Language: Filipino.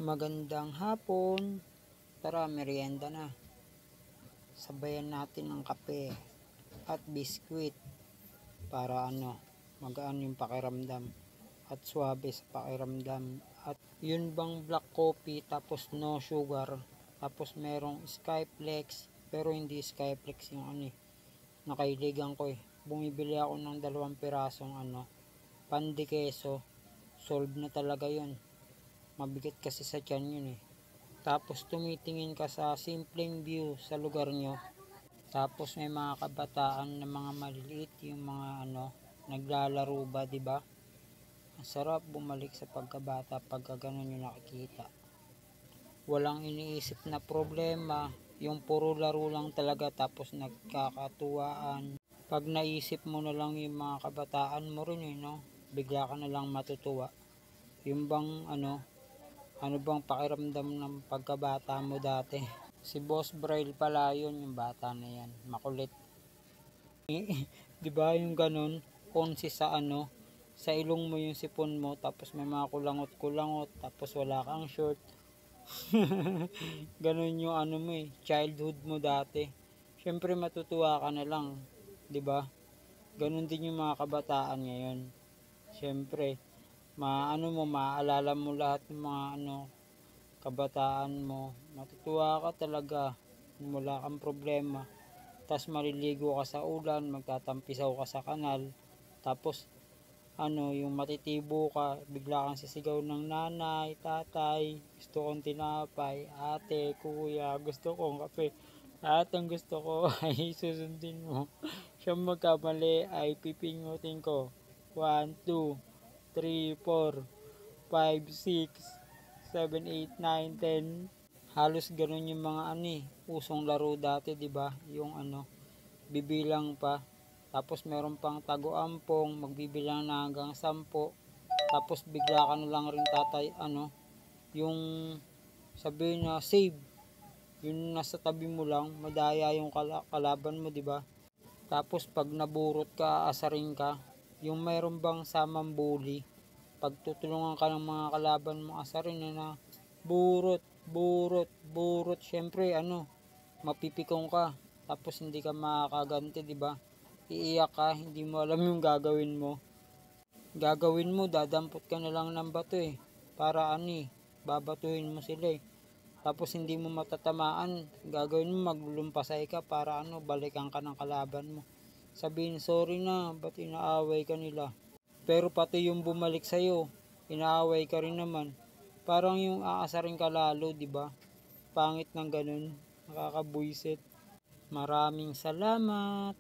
Magandang hapon. Tara, merienda na. Sabayan natin ng kape at biskwit para magaan yung pakiramdam at swabe sa pakiramdam. At yun bang black coffee tapos no sugar, tapos merong Skyflex, pero hindi Skyflex yung nakailigan ko eh. Bumibili ako ng 2 pirasong pan de queso. Solve na talaga yun. Mabigat kasi sa tiyan yun eh. Tapos tumitingin ka sa simpleng view sa lugar nyo. Tapos may mga kabataan na mga maliliit, yung mga naglalaro ba, di ba? Ang sarap bumalik sa pagkabata pagka ganun yung nakikita. Walang iniisip na problema, yung puro laro lang talaga, tapos nagkakatuwaan. Pag naisip mo na lang yung mga kabataan mo rin bigla ka na lang matutuwa. Yung bang ano bang pakiramdam ng pagkabata mo dati? Si Boss Braille pala yun, yung bata na yan. Makulit. Diba yung ganun? Konsi sa sa ilong mo yung sipon mo, tapos may mga kulangot-kulangot, tapos wala kang short. Ganun yung mo childhood mo dati. Syempre matutuwa ka na lang. Diba? Ganun din yung mga kabataan ngayon. Syempre, maaalala mo lahat ng mga kabataan mo. Matutuwa ka talaga. Wala kang problema. Tapos maliligo ka sa ulan, magtatampisaw ka sa kanal. Tapos yung matitibo ka, bigla kang sisigaw ng nanay, tatay, gusto kong tinapay, ate, kuya, gusto kong kape. At ang gusto ko ay susundin mo. Siyang magkamali ay pipingutin ko. 1, 2, 3, 4, 5, 6, 7, 8, 9, 10. Halos ganun yung mga usong laro dati, 'di ba? Yung bibilang pa. Tapos meron pang tago-ampong, magbibilang na hanggang 10. Tapos bigla ka na lang rin yung sabihin na save. Yung nasa tabi mo lang, madaya yung kalaban mo, 'di ba? Tapos pag naburot ka, asarin ka, yung mayroon bang samang bully, pagtutulungan ka ng mga kalaban mo, asarin na burot, syempre mapipikong ka, tapos hindi ka makakaganti, di ba? Iiyak ka, hindi mo alam yung gagawin mo. Dadampot ka na lang ng bato para babatuhin mo sila Tapos hindi mo matatamaan, gagawin mo maglulumpasay ka para balikan ka ng kalaban mo. Sabihin, sorry na, ba't inaaway ka nila? Pero pati yung bumalik sa'yo, inaaway ka rin naman. Parang yung aasarin ka lalo, di ba? Pangit ng ganun, nakakabwisit. Maraming salamat.